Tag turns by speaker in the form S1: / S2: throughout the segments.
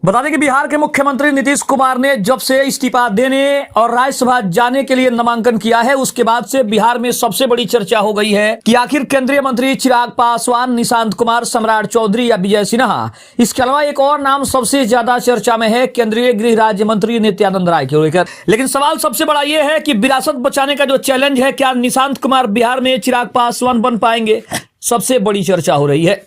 S1: बता दें कि बिहार के मुख्यमंत्री नीतीश कुमार ने जब से इस्तीफा देने और राज्यसभा जाने के लिए नामांकन किया है, उसके बाद से बिहार में सबसे बड़ी चर्चा हो गई है कि आखिर केंद्रीय मंत्री चिराग पासवान, निशांत कुमार, सम्राट चौधरी या विजय सिन्हा, इसके अलावा एक और नाम सबसे ज्यादा चर्चा में है, केंद्रीय गृह राज्य मंत्री नित्यानंद राय को लेकर। लेकिन सवाल सबसे बड़ा यह है कि विरासत बचाने का जो चैलेंज है, क्या निशांत कुमार बिहार में चिराग पासवान बन पाएंगे? सबसे बड़ी चर्चा हो रही है।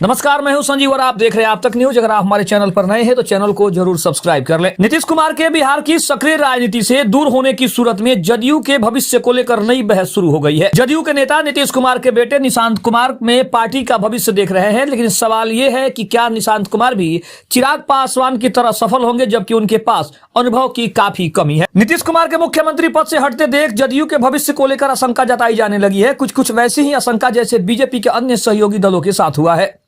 S1: नमस्कार, मैं हूं संजीव और आप देख रहे हैं आप तक न्यूज। अगर आप हमारे चैनल पर नए हैं तो चैनल को जरूर सब्सक्राइब कर लें। नीतीश कुमार के बिहार की सक्रिय राजनीति से दूर होने की सूरत में जदयू के भविष्य को लेकर नई बहस शुरू हो गई है। जदयू के नेता नीतीश कुमार के बेटे निशांत कुमार में पार्टी का भविष्य देख रहे हैं, लेकिन सवाल यह है कि क्या निशांत कुमार भी चिराग पासवान की तरह सफल होंगे, जबकि उनके पास अनुभव की काफी कमी है। नीतीश कुमार के मुख्यमंत्री पद से हटते देख जदयू के भविष्य को लेकर आशंका जताई जाने लगी है। कुछ वैसी ही आशंका जैसे बीजेपी के अन्य सहयोगी दलों के साथ हुआ है।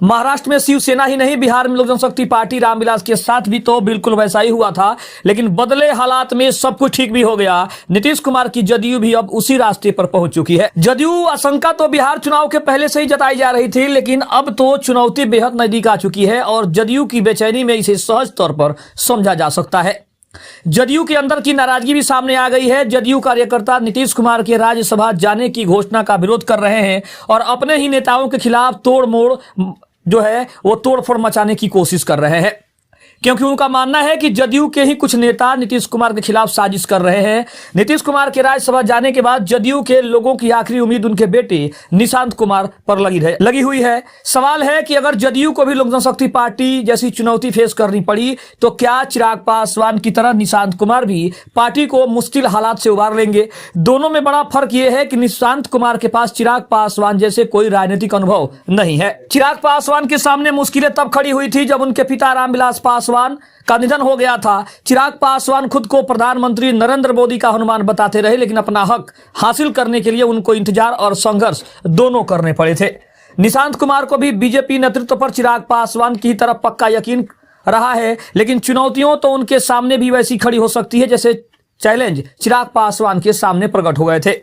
S1: महाराष्ट्र में शिवसेना ही नहीं, बिहार में लोक जनशक्ति पार्टी रामविलास के साथ भी तो बिल्कुल वैसा ही हुआ था, लेकिन बदले हालात में सब कुछ ठीक भी हो गया। नीतीश कुमार की जदयू भी अब उसी रास्ते पर पहुंच चुकी है। जदयू आशंका तो बिहार चुनाव के पहले से ही जताई जा रही थी, लेकिन अब तो चुनौती बेहद नजदीक आ चुकी है और जदयू की बेचैनी में इसे सहज तौर पर समझा जा सकता है। जदयू के अंदर की नाराजगी भी सामने आ गई है। जदयू कार्यकर्ता नीतीश कुमार के राज्यसभा जाने की घोषणा का विरोध कर रहे हैं और अपने ही नेताओं के खिलाफ तोड़फोड़ मचाने की कोशिश कर रहे हैं, क्योंकि उनका मानना है कि जदयू के ही कुछ नेता नीतीश कुमार के खिलाफ साजिश कर रहे हैं। नीतीश कुमार के राज्यसभा जाने के बाद जदयू के लोगों की आखिरी उम्मीद उनके बेटे निशांत कुमार पर लगी हुई है। सवाल है कि अगर जदयू को भी लोक जनशक्ति पार्टी जैसी चुनौती फेस करनी पड़ी तो क्या चिराग पासवान की तरह निशांत कुमार भी पार्टी को मुश्किल हालात से उबार लेंगे? दोनों में बड़ा फर्क यह है कि निशांत कुमार के पास चिराग पासवान जैसे कोई राजनीतिक अनुभव नहीं है। चिराग पासवान के सामने मुश्किलें तब खड़ी हुई थी जब उनके पिता रामविलास पासवान का निधन हो गया था। चिराग पासवान खुद को प्रधानमंत्री नरेंद्र मोदी का हनुमान बताते रहे, लेकिन अपना हक हासिल करने के लिए उनको इंतजार और संघर्ष दोनों करने पड़े थे। निशांत कुमार को भी बीजेपी नेतृत्व पर चिराग पासवान की तरफ पक्का यकीन रहा है, लेकिन चुनौतियों तो उनके सामने भी वैसी खड़ी हो सकती है जैसे चैलेंज चिराग पासवान के सामने प्रकट हो गए थे।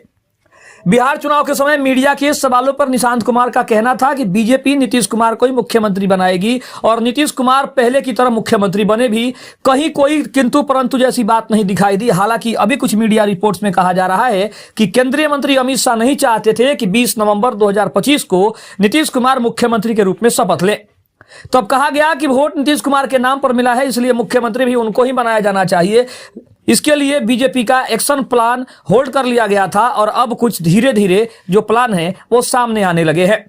S1: बिहार चुनाव के समय मीडिया के सवालों पर निशांत कुमार का कहना था कि बीजेपी नीतीश कुमार को ही मुख्यमंत्री बनाएगी और नीतीश कुमार पहले की तरह मुख्यमंत्री बने भी। कहीं कोई किंतु परंतु जैसी बात नहीं दिखाई दी। हालांकि अभी कुछ मीडिया रिपोर्ट्स में कहा जा रहा है कि केंद्रीय मंत्री अमित शाह नहीं चाहते थे कि 20 नवंबर 2025 को नीतीश कुमार मुख्यमंत्री के रूप में शपथ लें। तो अब कहा गया कि वोट नीतीश कुमार के नाम पर मिला है, इसलिए मुख्यमंत्री भी उनको ही बनाया जाना चाहिए। इसके लिए बीजेपी का एक्शन प्लान होल्ड कर लिया गया था और अब कुछ धीरे धीरे जो प्लान है वो सामने आने लगे हैं।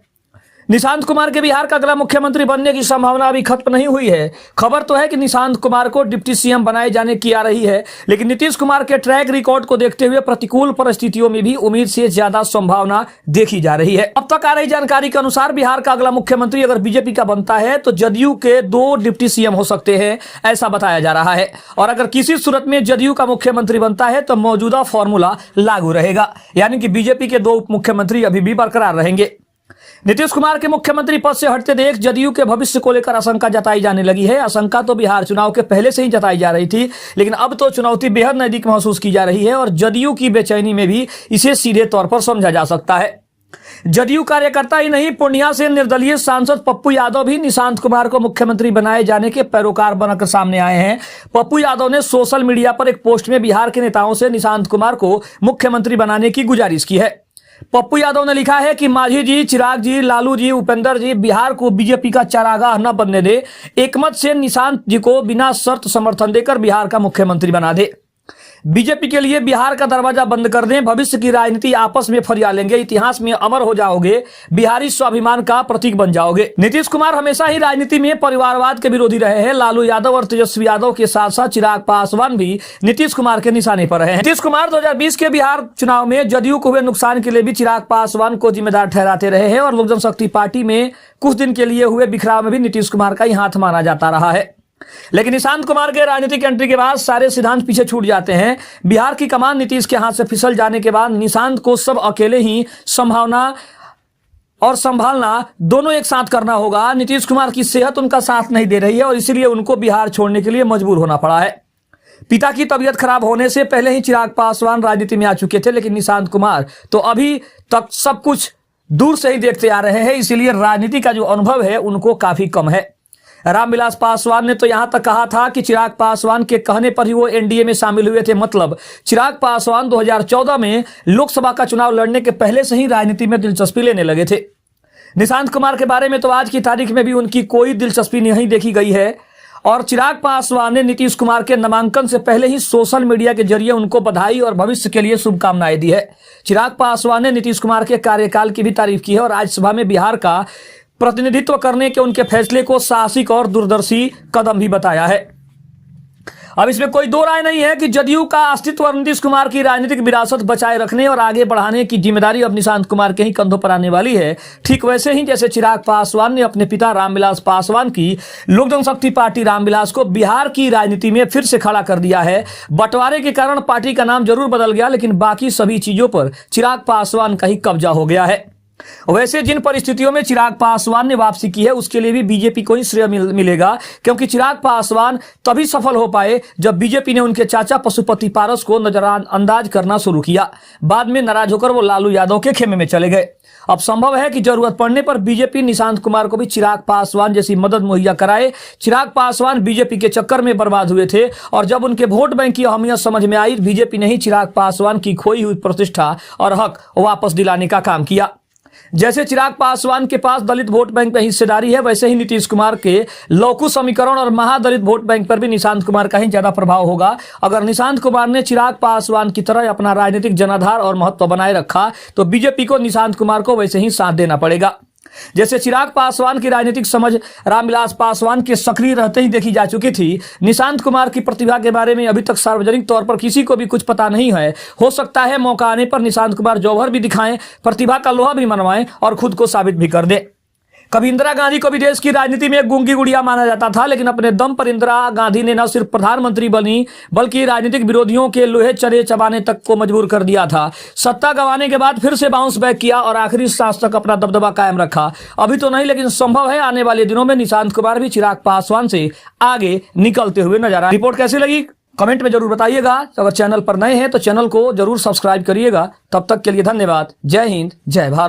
S1: निशांत कुमार के बिहार का अगला मुख्यमंत्री बनने की संभावना अभी खत्म नहीं हुई है। खबर तो है कि निशांत कुमार को डिप्टी सीएम बनाए जाने की आ रही है, लेकिन नीतीश कुमार के ट्रैक रिकॉर्ड को देखते हुए प्रतिकूल परिस्थितियों में भी उम्मीद से ज्यादा संभावना देखी जा रही है। अब तक आ रही जानकारी के अनुसार बिहार का अगला मुख्यमंत्री अगर बीजेपी का बनता है तो जदयू के 2 डिप्टी सीएम हो सकते हैं, ऐसा बताया जा रहा है। और अगर किसी सूरत में जदयू का मुख्यमंत्री बनता है तो मौजूदा फॉर्मूला लागू रहेगा, यानी कि बीजेपी के 2 मुख्यमंत्री अभी भी बरकरार रहेंगे। नीतीश कुमार के मुख्यमंत्री पद से हटते देख जदयू के भविष्य को लेकर आशंका जताई जाने लगी है। आशंका तो बिहार चुनाव के पहले से ही जताई जा रही थी, लेकिन अब तो चुनौती बेहद नजदीक महसूस की जा रही है और जदयू की बेचैनी में भी इसे सीधे तौर पर समझा जा सकता है। जदयू कार्यकर्ता ही नहीं, पूर्णिया से निर्दलीय सांसद पप्पू यादव भी निशांत कुमार को मुख्यमंत्री बनाए जाने के पैरोकार बनकर सामने आए हैं। पप्पू यादव ने सोशल मीडिया पर एक पोस्ट में बिहार के नेताओं से निशांत कुमार को मुख्यमंत्री बनाने की गुजारिश की है। पप्पू यादव ने लिखा है कि मांझी जी, चिराग जी, लालू जी, उपेंद्र जी बिहार को बीजेपी का चारागाह न बनने दे। एकमत से निशांत जी को बिना शर्त समर्थन देकर बिहार का मुख्यमंत्री बना दे। बीजेपी के लिए बिहार का दरवाजा बंद कर दें। भविष्य की राजनीति आपस में फरिया लेंगे, इतिहास में अमर हो जाओगे, बिहारी स्वाभिमान का प्रतीक बन जाओगे। नीतीश कुमार हमेशा ही राजनीति में परिवारवाद के विरोधी रहे हैं। लालू यादव और तेजस्वी यादव के साथ साथ चिराग पासवान भी नीतीश कुमार के निशाने पर रहे हैं। नीतीश कुमार 2020 के बिहार चुनाव में जदयू को हुए नुकसान के लिए भी चिराग पासवान को जिम्मेदार ठहराते रहे हैं और लोक जनशक्ति पार्टी में कुछ दिन के लिए हुए बिखराव में भी नीतीश कुमार का ही हाथ माना जाता रहा है। लेकिन निशांत कुमार के राजनीतिक एंट्री के बाद सारे सिद्धांत पीछे छूट जाते हैं। बिहार की कमान नीतीश के हाथ से फिसल जाने के बाद निशांत को सब अकेले ही संभावना और संभालना दोनों एक साथ करना होगा। नीतीश कुमार की सेहत उनका साथ नहीं दे रही है और इसीलिए उनको बिहार छोड़ने के लिए मजबूर होना पड़ा है। पिता की तबीयत खराब होने से पहले ही चिराग पासवान राजनीति में आ चुके थे, लेकिन निशांत कुमार तो अभी तक सब कुछ दूर से ही देखते आ रहे हैं, इसीलिए राजनीति का जो अनुभव है उनको काफी कम है। रामविलास पासवान ने तो यहां तक कहा था कि चिराग पासवान के कहने पर ही वो एनडीए में शामिल हुए थे। मतलब चिराग पासवान 2014 में लोकसभा का चुनाव लड़ने के पहले से ही राजनीति में दिलचस्पी लेने लगे थे। निशांत कुमार के बारे में तो आज की तारीख में भी उनकी कोई दिलचस्पी नहीं देखी गई है और चिराग पासवान ने नीतीश कुमार के नामांकन से पहले ही सोशल मीडिया के जरिए उनको बधाई और भविष्य के लिए शुभकामनाएं दी है। चिराग पासवान ने नीतीश कुमार के कार्यकाल की भी तारीफ की है और राज्यसभा में बिहार का प्रतिनिधित्व करने के उनके फैसले को साहसिक और दूरदर्शी कदम भी बताया है। अब इसमें कोई दो राय नहीं है कि जदयू का अस्तित्व और नीतीश कुमार की राजनीतिक विरासत बचाए रखने और आगे बढ़ाने की जिम्मेदारी अब निशांत कुमार के ही कंधों पर आने वाली है। ठीक वैसे ही जैसे चिराग पासवान ने अपने पिता रामविलास पासवान की लोक जनशक्ति पार्टी रामविलास को बिहार की राजनीति में फिर से खड़ा कर दिया है। बंटवारे के कारण पार्टी का नाम जरूर बदल गया, लेकिन बाकी सभी चीजों पर चिराग पासवान का ही कब्जा हो गया है। वैसे जिन परिस्थितियों में चिराग पासवान ने वापसी की है उसके लिए भी बीजेपी को ही श्रेय मिलेगा, क्योंकि चिराग पासवान तभी सफल हो पाए जब बीजेपी ने उनके चाचा पशुपति पारस को नजरअंदाज करना शुरू किया। बाद में नाराज होकर वो लालू यादव के खेमे में चले गए। अब संभव है कि जरूरत पड़ने पर बीजेपी निशांत कुमार को भी चिराग पासवान जैसी मदद मुहैया कराए। चिराग पासवान बीजेपी के चक्कर में बर्बाद हुए थे और जब उनके वोट बैंक की अहमियत समझ में आई, बीजेपी ने ही चिराग पासवान की खोई हुई प्रतिष्ठा और हक वापस दिलाने का काम किया। जैसे चिराग पासवान के पास दलित वोट बैंक में हिस्सेदारी है, वैसे ही नीतीश कुमार के लौकु समीकरण और महादलित वोट बैंक पर भी निशांत कुमार का ही ज्यादा प्रभाव होगा। अगर निशांत कुमार ने चिराग पासवान की तरह अपना राजनीतिक जनाधार और महत्व बनाए रखा तो बीजेपी को निशांत कुमार को वैसे ही साथ देना पड़ेगा। जैसे चिराग पासवान की राजनीतिक समझ रामविलास पासवान के सक्रिय रहते ही देखी जा चुकी थी, निशांत कुमार की प्रतिभा के बारे में अभी तक सार्वजनिक तौर पर किसी को भी कुछ पता नहीं है। हो सकता है मौका आने पर निशांत कुमार जौहर भी दिखाएं, प्रतिभा का लोहा भी मनवाएं और खुद को साबित भी कर दे। कभी इंदिरा गांधी को भी देश की राजनीति में एक गूंगी गुड़िया माना जाता था, लेकिन अपने दम पर इंदिरा गांधी ने न सिर्फ प्रधानमंत्री बनी बल्कि राजनीतिक विरोधियों के लोहे चरे चबाने तक को मजबूर कर दिया था। सत्ता गंवाने के बाद फिर से बाउंस बैक किया और आखिरी सांस तक अपना दबदबा कायम रखा। अभी तो नहीं, लेकिन संभव है आने वाले दिनों में निशांत कुमार भी चिराग पासवान से आगे निकलते हुए नजर आए। रिपोर्ट कैसी लगी कमेंट में जरूर बताइएगा। अगर चैनल पर नए हैं तो चैनल को जरूर सब्सक्राइब करिएगा। तब तक के लिए धन्यवाद। जय हिंद, जय भारत।